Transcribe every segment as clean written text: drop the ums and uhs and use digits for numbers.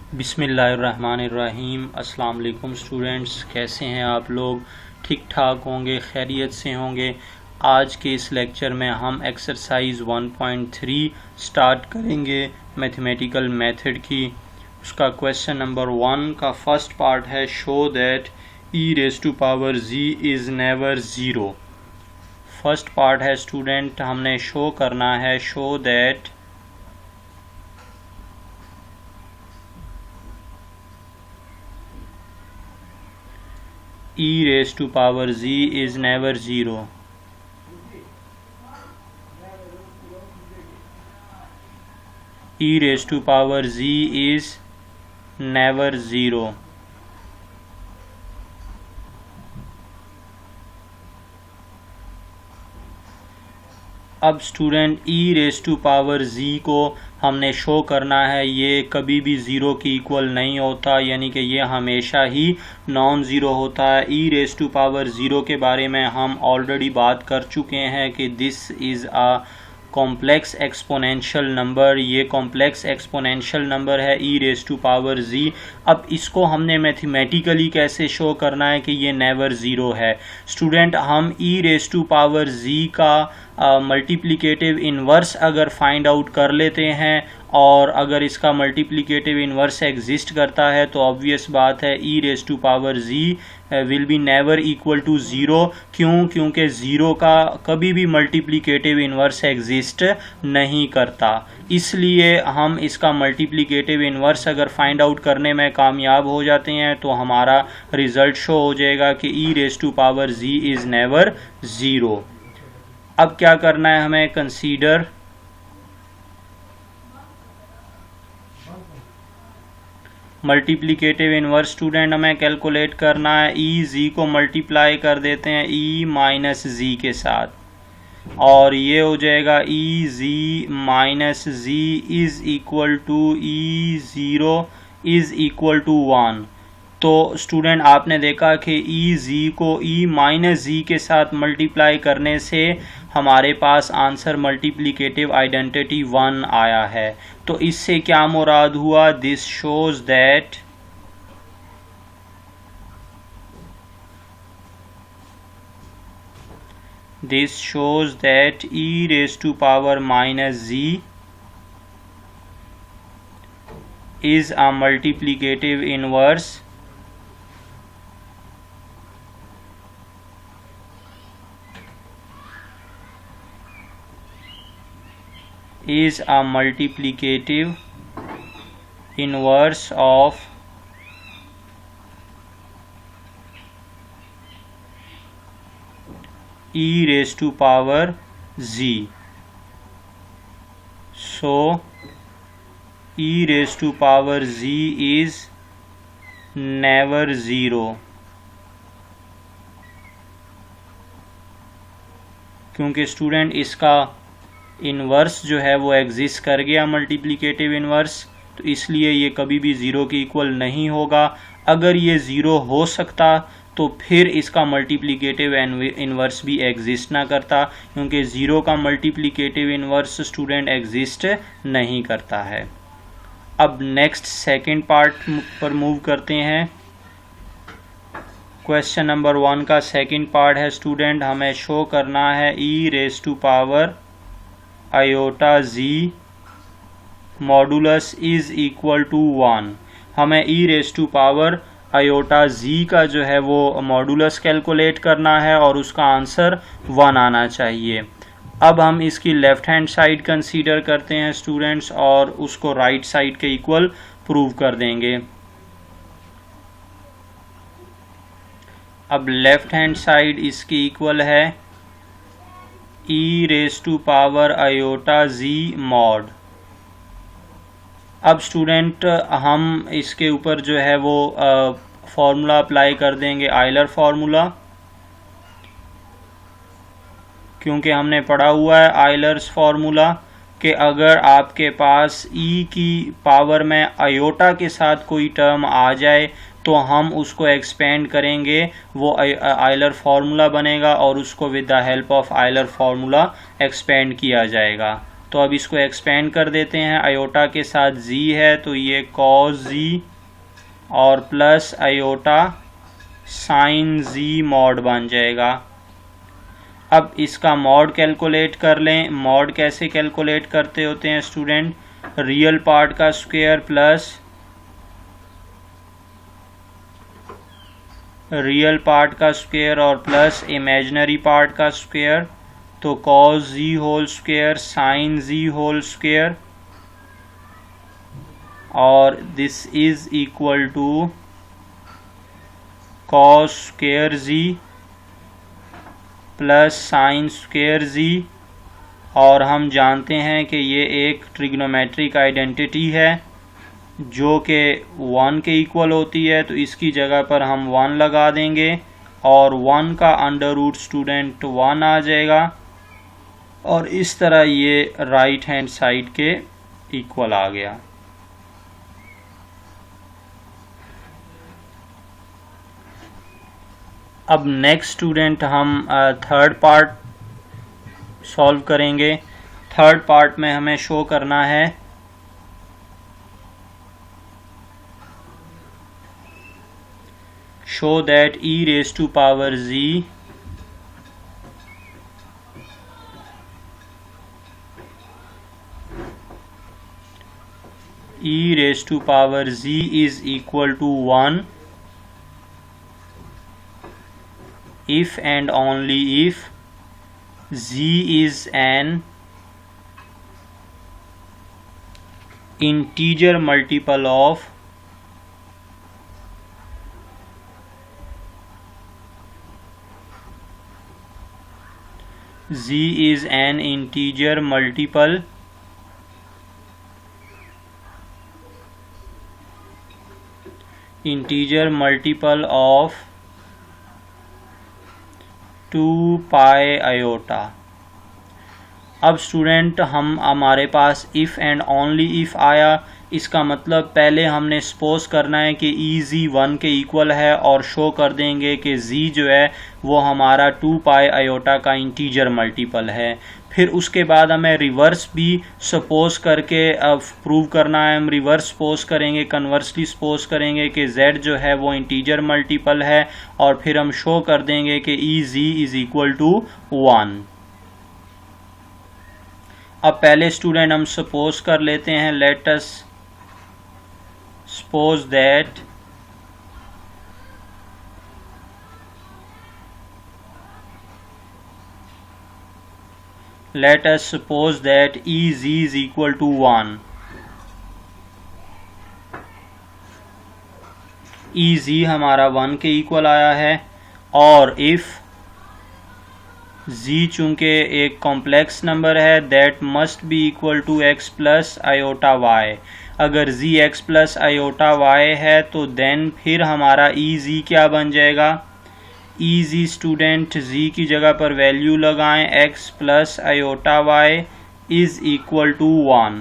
बिस्मिल्लाहिर्रहमानिर्रहीम। अस्सलाम वालेकुम स्टूडेंट्स, कैसे हैं आप लोग? ठीक ठाक होंगे, खैरियत से होंगे। आज के इस लेक्चर में हम एक्सरसाइज 1.3 स्टार्ट करेंगे मैथमेटिकल मेथड की। उसका क्वेश्चन नंबर 1 का फर्स्ट पार्ट है show that e⁻g is never zero. First part है स्टूडेंट, हमने शो करना है show that e⁻g is never zero. e⁻g is never zero. अब स्टूडेंट e⁻g को हमने शो करना है, ये कभी भी ज़ीरो की इक्वल नहीं होता, यानी कि ये हमेशा ही नॉन ज़ीरो होता है। e⁻0 के बारे में हम ऑलरेडी बात कर चुके हैं कि this is a complex exponential number. ये कॉम्प्लेक्स एक्सपोनेंशियल नंबर है e⁻g। अब इसको हमने मैथमेटिकली कैसे शो करना है कि ये नेवर ज़ीरो है। स्टूडेंट, हम e⁻g का मल्टीप्लिकेटिव इन्वर्स अगर फाइंड आउट कर लेते हैं और अगर इसका मल्टीप्लिकेटिव इन्वर्स एग्जिस्ट करता है तो ऑब्वियस बात है e⁻g will be never equal to zero. क्योंकि ज़ीरो का कभी भी मल्टीप्लिकेटिव इन्वर्स एग्जिस्ट नहीं करता। इसलिए हम इसका मल्टीप्लिकेटिव इन्वर्स अगर फाइंड आउट करने में कामयाब हो जाते हैं तो हमारा रिज़ल्ट शो हो जाएगा कि e⁻g इज़ नेवर ज़ीरो। अब क्या करना है हमें? Consider multiplicative inverse. स्टूडेंट, हमें कैलकुलेट करना है। e⁻g को मल्टीप्लाई कर देते हैं e⁻g के साथ और ये हो जाएगा e⁻g is equal to e⁻0 is equal to 1। तो स्टूडेंट, आपने देखा कि e⁻g को e⁻g के साथ मल्टीप्लाई करने से हमारे पास आंसर मल्टीप्लिकेटिव आइडेंटिटी 1 आया है। तो इससे क्या मुराद हुआ? This shows that e⁻g is a multiplicative inverse of e⁻g. So e⁻g is never zero, क्योंकि स्टूडेंट इसका इन्वर्स जो है वो एग्जिस्ट कर गया मल्टीप्लिकेटिव इन्वर्स, तो इसलिए ये कभी भी ज़ीरो की इक्वल नहीं होगा। अगर ये ज़ीरो हो सकता तो फिर इसका मल्टीप्लिकेटिव इन्वर्स भी एग्जिस्ट ना करता, क्योंकि ज़ीरो का मल्टीप्लिकेटिव इन्वर्स स्टूडेंट एग्जिस्ट नहीं करता है। अब नेक्स्ट सेकंड पार्ट पर मूव करते हैं। क्वेश्चन नंबर 1 का सेकंड पार्ट है स्टूडेंट, हमें शो करना है e⁻g modulus is equal to 1। हमें e⁻g का जो है वो मॉडुलस कैलकुलेट करना है और उसका आंसर 1 आना चाहिए। अब हम इसकी लेफ़्ट हैंड साइड कंसीडर करते हैं स्टूडेंट्स और उसको राइट साइड के इक्वल प्रूव कर देंगे। अब लेफ़्ट हैंड साइड इसकी इक्वल है e⁻g मॉड। अब स्टूडेंट, हम इसके ऊपर जो है वो फॉर्मूला अप्लाई कर देंगे, आयलर फार्मूला, क्योंकि हमने पढ़ा हुआ है आयलर्स फार्मूला कि अगर आपके पास e की पावर में आयोटा के साथ कोई टर्म आ जाए तो हम उसको एक्सपेंड करेंगे, वो आयलर फार्मूला बनेगा और उसको with the help of Euler formula expand किया जाएगा। तो अब इसको एक्सपेंड कर देते हैं, आयोटा के साथ z है तो ये cos z और plus iota sign z mod बन जाएगा। अब इसका मॉड कैलकुलेट कर लें। मॉड कैसे कैलकुलेट करते होते हैं स्टूडेंट? रियल पार्ट का स्क्वायर प्लस रियल पार्ट का स्क्वायर और प्लस इमेजिनरी पार्ट का स्क्वायर, तो cos z whole square sine z whole square, और this is equal to cos square z plus sine square z। और हम जानते हैं कि ये एक ट्रिग्नोमेट्रिक आइडेंटिटी है जो कि 1 के इक्वल होती है, तो इसकी जगह पर हम 1 लगा देंगे और 1 का अंडर रूट स्टूडेंट 1 आ जाएगा, और इस तरह ये राइट हैंड साइड के इक्वल आ गया। अब नेक्स्ट स्टूडेंट हम थर्ड पार्ट सॉल्व करेंगे। थर्ड पार्ट में हमें शो करना है show that e raise to power z is equal to 1 if and only if z is an integer multiple of integer multiple of 2 pi iota। अब student हमारे पास if and only if आया, इसका मतलब पहले हमने suppose करना है कि ई जी 1 के इक्वल है और शो कर देंगे कि जी जो है वो हमारा 2 पाई आयोटा का इंटीजर मल्टीपल है। फिर उसके बाद हमें रिवर्स भी सपोज करके अब प्रूव करना है। हम रिवर्स सपोज करेंगे, कन्वर्सली सपोज करेंगे कि z जो है वो इंटीजर मल्टीपल है, और फिर हम शो कर देंगे कि e g is equal to 1। अब पहले स्टूडेंट हम सपोज कर लेते हैं, let us suppose that e g is equal to 1। E g हमारा 1 के इक्वल आया है, और इफ z चूंकि एक कॉम्प्लेक्स नंबर है that must be equal to x plus iota y। अगर z x plus iota y है तो देन फिर हमारा ई जी क्या बन जाएगा? ई जी स्टूडेंट z की जगह पर वैल्यू लगाएं, x plus iota y is equal to 1,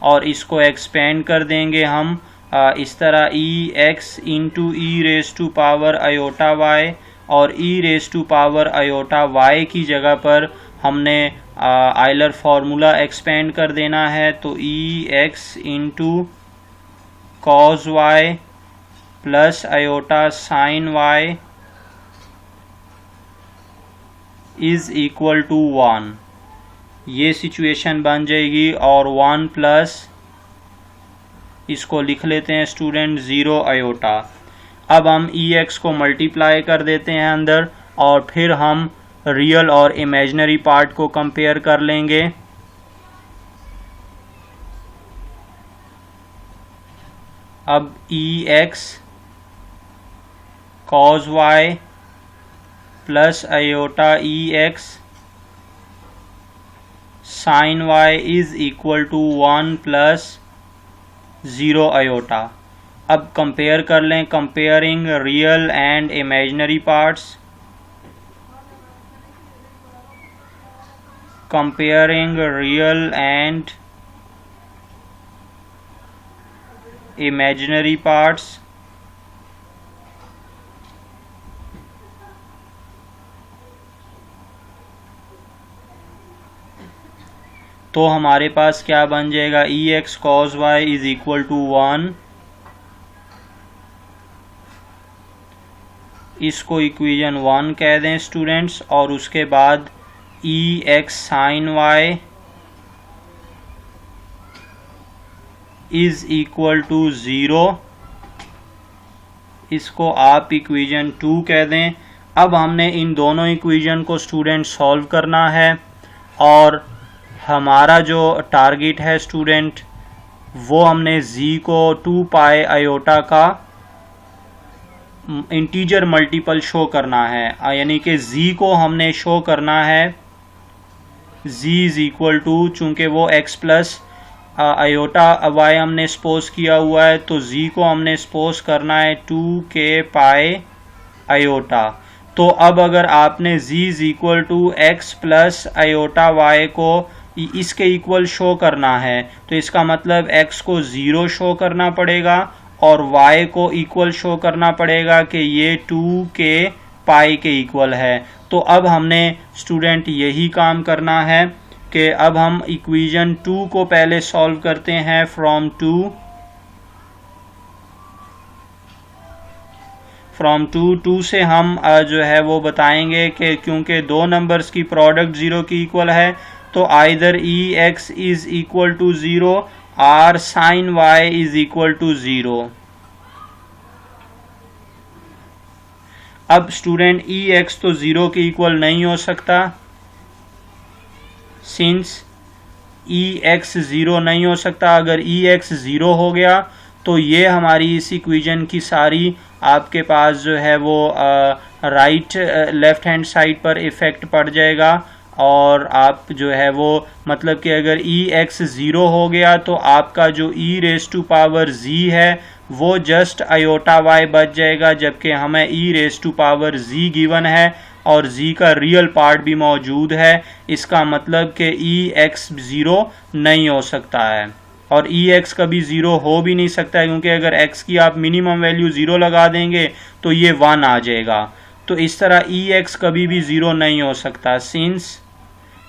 और इसको एक्सपेंड कर देंगे हम इस तरह e x into e raise to power iota y, और e raise to power iota y की जगह पर हमने आयलर फार्मूला एक्सपेंड कर देना है, तो e x into cos y plus iota sine y is equal to 1। ये सिचुएशन बन जाएगी, और 1 प्लस इसको लिख लेते हैं स्टूडेंट 0 आयोटा। अब हम ई एक्स को मल्टीप्लाई कर देते हैं अंदर, और फिर हम रियल और इमेजिनरी पार्ट को कंपेयर कर लेंगे। अब e x cos y plus iota e x sine y is equal to 1 plus 0 iota. अब कंपेयर कर लें, comparing real and imaginary parts, comparing real and imaginary parts. तो हमारे पास क्या बन जाएगा, e x cos y is equal to 1, इसको इक्वेशन 1 कह दें स्टूडेंट्स, और उसके बाद e x sine y is equal to 0, इसको आप इक्वेशन 2 कह दें। अब हमने इन दोनों इक्वेशन को स्टूडेंट सॉल्व करना है, और हमारा जो टारगेट है स्टूडेंट वो हमने z को 2 पाई आयोटा का इंटीजर मल्टीपल शो करना है, यानी कि z को हमने शो करना है z इज इक्वल टू, चूँकि वो x प्लस आयोटा y हमने सपोज किया हुआ है, तो z को हमने सपोज करना है 2k पाई आयोटा। तो अब अगर आपने z is equal to x plus iota y को इसके इक्वल शो करना है, तो इसका मतलब x को 0 शो करना पड़ेगा और y को इक्वल शो करना पड़ेगा कि ये 2k पाई के इक्वल है। तो अब हमने स्टूडेंट यही काम करना है कि अब हम इक्वेशन 2 को पहले सॉल्व करते हैं फ्रॉम 2 से हम जो है वो बताएंगे कि क्योंकि दो नंबर्स की प्रोडक्ट 0 की इक्वल है, तो either e x is equal to 0 और sine y is equal to 0। अब स्टूडेंट ई एक्स तो 0 के इक्वल नहीं हो सकता, सिंस ई एक्स 0 नहीं हो सकता। अगर ई एक्स 0 हो गया तो ये हमारी इस इक्वेशन की सारी आपके पास जो है वो राइट लेफ्ट हैंड साइड पर इफ़ेक्ट पड़ जाएगा, और आप जो है वो मतलब कि अगर ई एक्स 0 हो गया तो आपका जो ई रेस टू पावर z है वो जस्ट आयोटा y बच जाएगा, जबकि हमें e raise to power z given है और z का रियल पार्ट भी मौजूद है। इसका मतलब कि ई एक्स 0 नहीं हो सकता है, और ई एक्स कभी 0 हो भी नहीं सकता है, क्योंकि अगर x की आप मिनिमम वैल्यू 0 लगा देंगे तो ये 1 आ जाएगा। तो इस तरह ई एक्स कभी भी 0 नहीं हो सकता, सिंस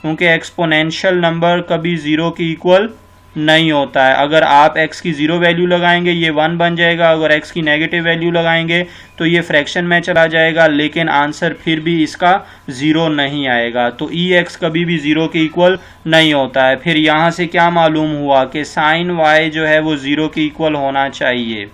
क्योंकि एक्सपोनेंशियल नंबर कभी 0 की इक्वल नहीं होता है। अगर आप x की 0 वैल्यू लगाएंगे ये 1 बन जाएगा, अगर x की नेगेटिव वैल्यू लगाएंगे तो ये फ्रैक्शन में चला जाएगा, लेकिन आंसर फिर भी इसका 0 नहीं आएगा। तो ई एक्स कभी भी 0 के इक्वल नहीं होता है। फिर यहाँ से क्या मालूम हुआ कि साइन y जो है वो 0 के इक्वल होना चाहिए।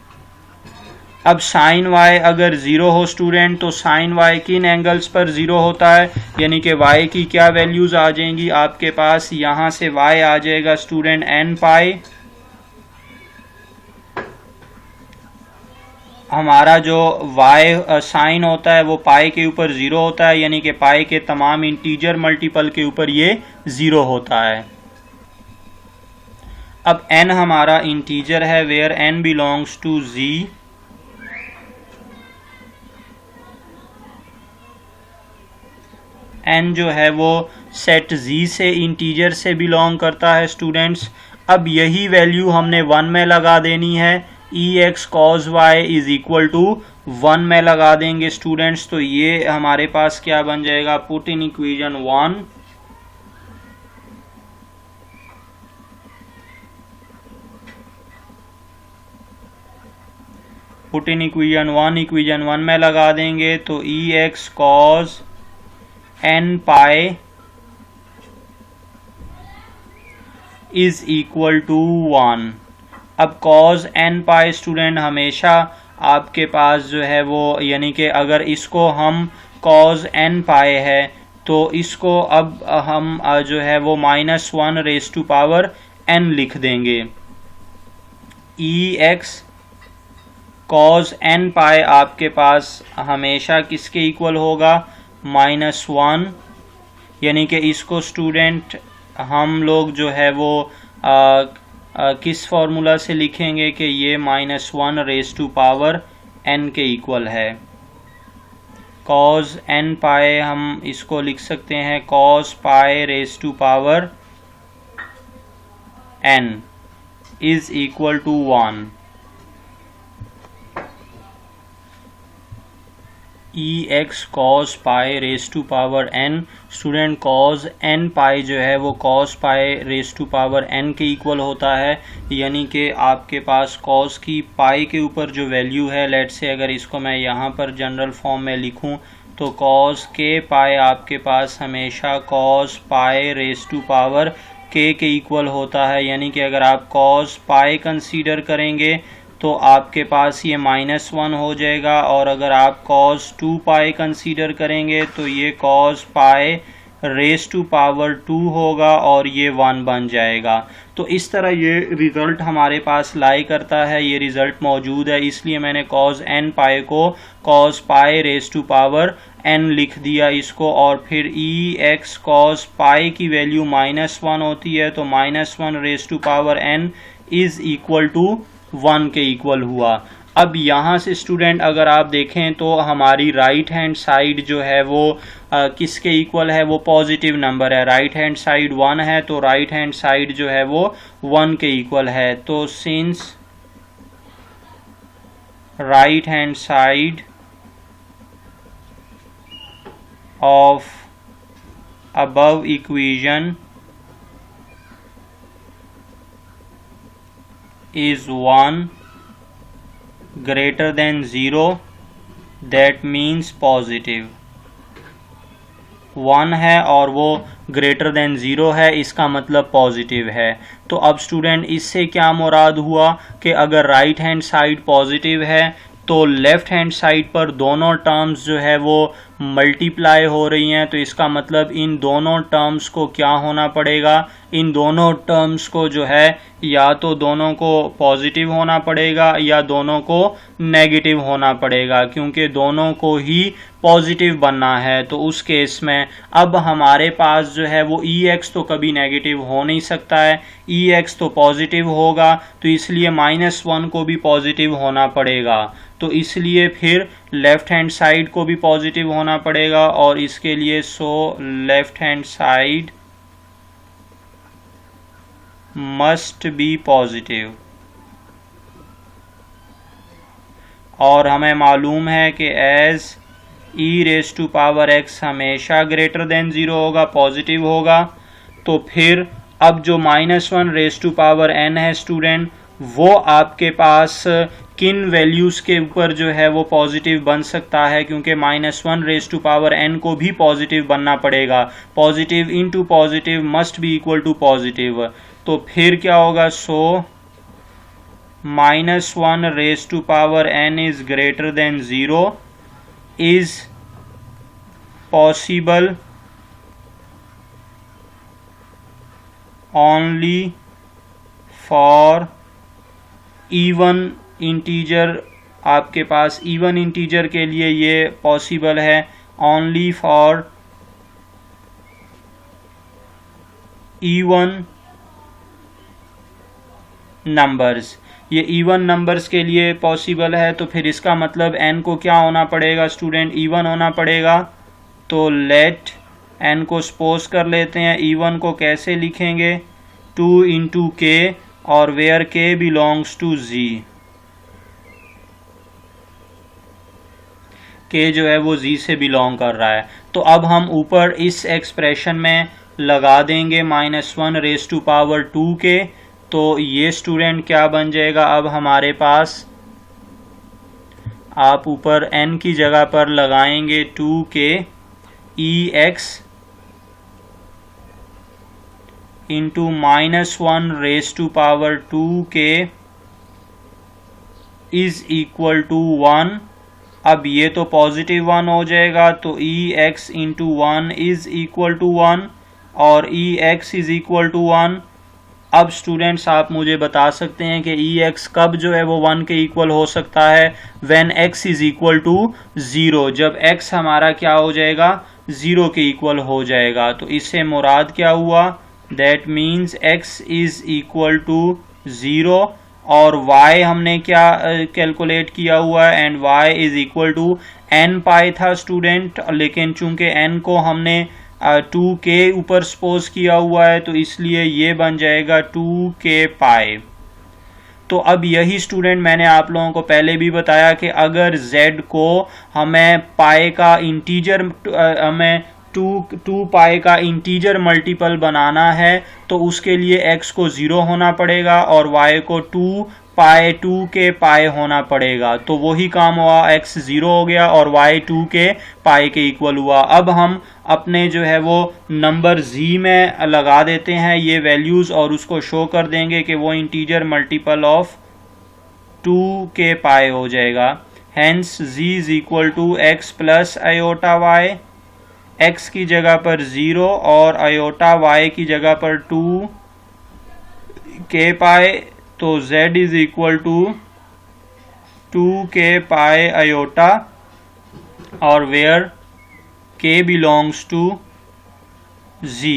अब साइन y अगर 0 हो स्टूडेंट, तो साइन y किन एंगल्स पर 0 होता है, यानी कि y की क्या वैल्यूज आ जाएंगी आपके पास, यहाँ से y आ जाएगा स्टूडेंट n पाई, हमारा जो y साइन होता है वो पाई के ऊपर 0 होता है, यानी कि पाई के तमाम इंटीजर मल्टीपल के ऊपर ये 0 होता है। अब n हमारा इंटीजर है where n belongs to z, n जो है वो सेट z से इंटीजर से बिलोंग करता है स्टूडेंट्स। अब यही वैल्यू हमने 1 में लगा देनी है, e x cos y is equal to 1 में लगा देंगे स्टूडेंट्स। तो ये हमारे पास क्या बन जाएगा, put in equation 1 put in equation 1 में लगा देंगे, तो e x cos n pi is equal to 1। अब cos n पाई स्टूडेंट हमेशा आपके पास जो है वो, यानी कि अगर इसको हम cos n पाई है तो इसको अब हम जो है वो -1 रेस टू पावर n लिख देंगे। ई एक्स cos n पाई आपके पास हमेशा किसके इक्वल होगा, -1, यानी कि इसको स्टूडेंट हम लोग जो है वो किस फॉर्मूला से लिखेंगे कि ये -1 रेस टू पावर n के इक्वल है। cos n पाई हम इसको लिख सकते हैं cos pi raise to power n is equal to 1। E x cos pi raise to power n. Student cos n pi जो है वो cos pi raise to power n के इक्वल होता है, यानी कि आपके पास कॉस की पाई के ऊपर जो वैल्यू है, लेट्स से अगर इसको मैं यहाँ पर जनरल फॉर्म में लिखूँ तो कॉस के पाई आपके पास हमेशा cos pi raise to power के इक्वल होता है, यानी कि अगर आप कॉस पाई कंसीडर करेंगे तो आपके पास ये -1 हो जाएगा, और अगर आप कॉस 2 पाई कंसीडर करेंगे तो ये cos pi raise to power 2 होगा और ये 1 बन जाएगा। तो इस तरह ये रिज़ल्ट हमारे पास लाई करता है, ये रिज़ल्ट मौजूद है, इसलिए मैंने कॉस एन पाई को cos pi raise to power n लिख दिया इसको। और फिर ई एक्स कॉस पाई की वैल्यू -1 होती है, तो -1 raise to power n is equal to 1 के इक्वल हुआ। अब यहाँ से स्टूडेंट अगर आप देखें तो हमारी राइट हैंड साइड जो है वो किसके इक्वल है, वो पॉजिटिव नंबर है। राइट हैंड साइड 1 है तो राइट हैंड साइड जो है वो 1 के इक्वल है। तो since right hand side of above equation is 1 greater than 0, that means positive। 1 है और वो ग्रेटर देन 0 है, इसका मतलब पॉजिटिव है। तो अब स्टूडेंट इससे क्या मुराद हुआ कि अगर राइट हैंड साइड पॉजिटिव है तो लेफ्ट हैंड साइड पर दोनों टर्म्स जो है वो मल्टीप्लाई हो रही हैं, तो इसका मतलब इन दोनों टर्म्स को क्या होना पड़ेगा, इन दोनों टर्म्स को जो है या तो दोनों को पॉजिटिव होना पड़ेगा या दोनों को नेगेटिव होना पड़ेगा, क्योंकि दोनों को ही पॉजिटिव बनना है। तो उस केस में अब हमारे पास जो है वो ई एक्स तो कभी नेगेटिव हो नहीं सकता है, ई एक्स तो पॉजिटिव होगा, तो इसलिए -1 को भी पॉजिटिव होना पड़ेगा। तो इसलिए फिर लेफ्ट हैंड साइड को भी पॉजिटिव होना पड़ेगा, और इसके लिए left hand side must be positive. और हमें मालूम है कि as e raise to power x हमेशा ग्रेटर देन 0 होगा, पॉजिटिव होगा, तो फिर अब जो -1 रेस टू पावर एन है स्टूडेंट, वो आपके पास किन वैल्यूज़ के ऊपर जो है वो पॉजिटिव बन सकता है, क्योंकि -1 रेस टू पावर एन को भी पॉजिटिव बनना पड़ेगा। Positive into positive must be equal to positive. तो फिर क्या होगा, -1 raise to power n is greater than 0 is possible only for even integer. आपके पास इवन इंटीजर के लिए ये पॉसिबल है, ओनली फॉर इवन नंबर्स। ये इवन नंबर्स के लिए पॉसिबल है, तो फिर इसका मतलब n को क्या होना पड़ेगा स्टूडेंट, इवन होना पड़ेगा। तो लेट n को सपोज कर लेते हैं, इवन को कैसे लिखेंगे, 2 इंटू के, और where k belongs to z। k जो है वो z से बिलोंग कर रहा है। तो अब हम ऊपर इस एक्सप्रेशन में लगा देंगे -1 रेस टू पावर 2 के, तो ये स्टूडेंट क्या बन जाएगा, अब हमारे पास आप ऊपर n की जगह पर लगाएंगे 2k e x into -1 raise to power 2k is equal to 1। अब ये तो पॉजिटिव 1 हो जाएगा, तो e x into 1 is equal to 1, और e x is equal to 1। अब स्टूडेंट्स आप मुझे बता सकते हैं कि ई एक्स कब जो है वो 1 के इक्वल हो सकता है, when x is equal to 0, जब x हमारा क्या हो जाएगा, 0 के इक्वल हो जाएगा। तो इससे मुराद क्या हुआ, that means x is equal to 0, और y हमने क्या कैलकुलेट किया हुआ है, and y is equal to n pi था स्टूडेंट, लेकिन चूंकि n को हमने 2 के ऊपर सपोज किया हुआ है, तो इसलिए ये बन जाएगा 2k पाई। तो अब यही स्टूडेंट मैंने आप लोगों को पहले भी बताया कि अगर z को हमें पाई का इंटीजर हमें टू पाई का इंटीजर मल्टीपल बनाना है तो उसके लिए x को 0 होना पड़ेगा और y को 2 पाई 2 के पाई होना पड़ेगा। तो वही काम हुआ, x 0 हो गया और y 2 के पाई के इक्वल हुआ। अब हम अपने जो है वो नंबर z में लगा देते हैं ये वैल्यूज़ और उसको शो कर देंगे कि वो integer multiple of 2 k pi हो जाएगा। Hence z is equal to x plus iota y, x की जगह पर 0 और आयोटा y की जगह पर 2 के पाई। तो z is equal to 2 k pi iota और where k belongs to z,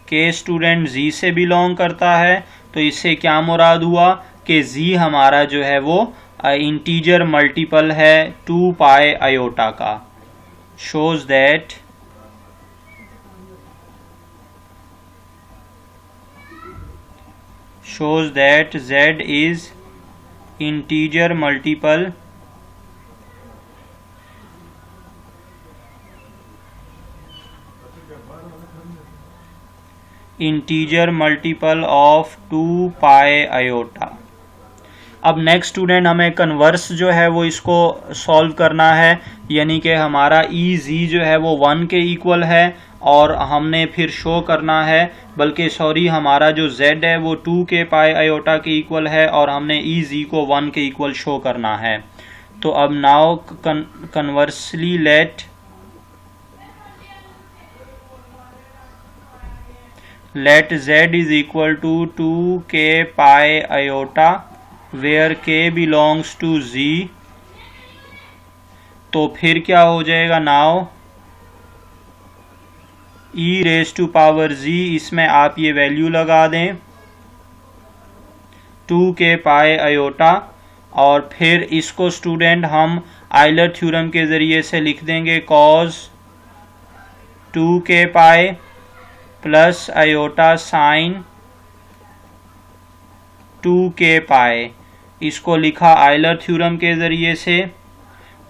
k student z से बिलोंग करता है। तो इससे क्या मुराद हुआ कि z हमारा जो है वो इंटीजर मल्टीपल है 2 पाई आयोटा का। Shows that z is integer multiple of 2 pi iota. अब नेक्स्ट स्टूडेंट हमें कन्वर्स जो है वो इसको सॉल्व करना है, यानी कि हमारा EZ जो है वो 1 के इक्वल है और हमने फिर शो करना है, बल्कि सॉरी हमारा जो z है वो 2 के पाई आयोटा के इक्वल है और हमने EZ को 1 के इक्वल शो करना है। तो अब now conversely let z is equal to 2 k pi iota where k belongs to z। तो फिर क्या हो जाएगा, now e raise to power z, इसमें आप ये वैल्यू लगा दें 2 के पाई आयोटा और फिर इसको स्टूडेंट हम आइलर थ्योरम के ज़रिए से लिख देंगे cos 2 k pi plus iota sign 2 k पाई। इसको लिखा आइलर थ्योरम के ज़रिए से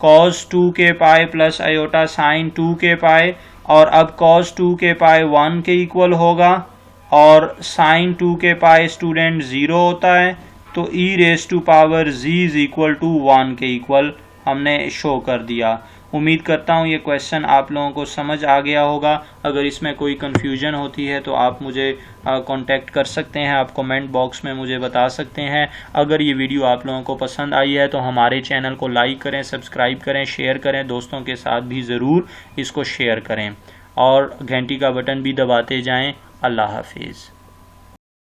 cos 2 k pi plus iota sign 2 k पाई, और अब cos 2 के पाई 1 के इक्वल होगा और साइन 2 के पाई स्टूडेंट 0 होता है। तो e raise to power z is equal to 1 के इक्वल हमने शो कर दिया। उम्मीद करता हूँ ये क्वेश्चन आप लोगों को समझ आ गया होगा। अगर इसमें कोई कन्फ्यूजन होती है तो आप मुझे कांटेक्ट कर सकते हैं, आप कमेंट बॉक्स में मुझे बता सकते हैं। अगर ये वीडियो आप लोगों को पसंद आई है तो हमारे चैनल को लाइक करें, सब्सक्राइब करें, शेयर करें, दोस्तों के साथ भी ज़रूर इसको शेयर करें और घंटी का बटन भी दबाते जाएं। अल्लाह हाफिज़।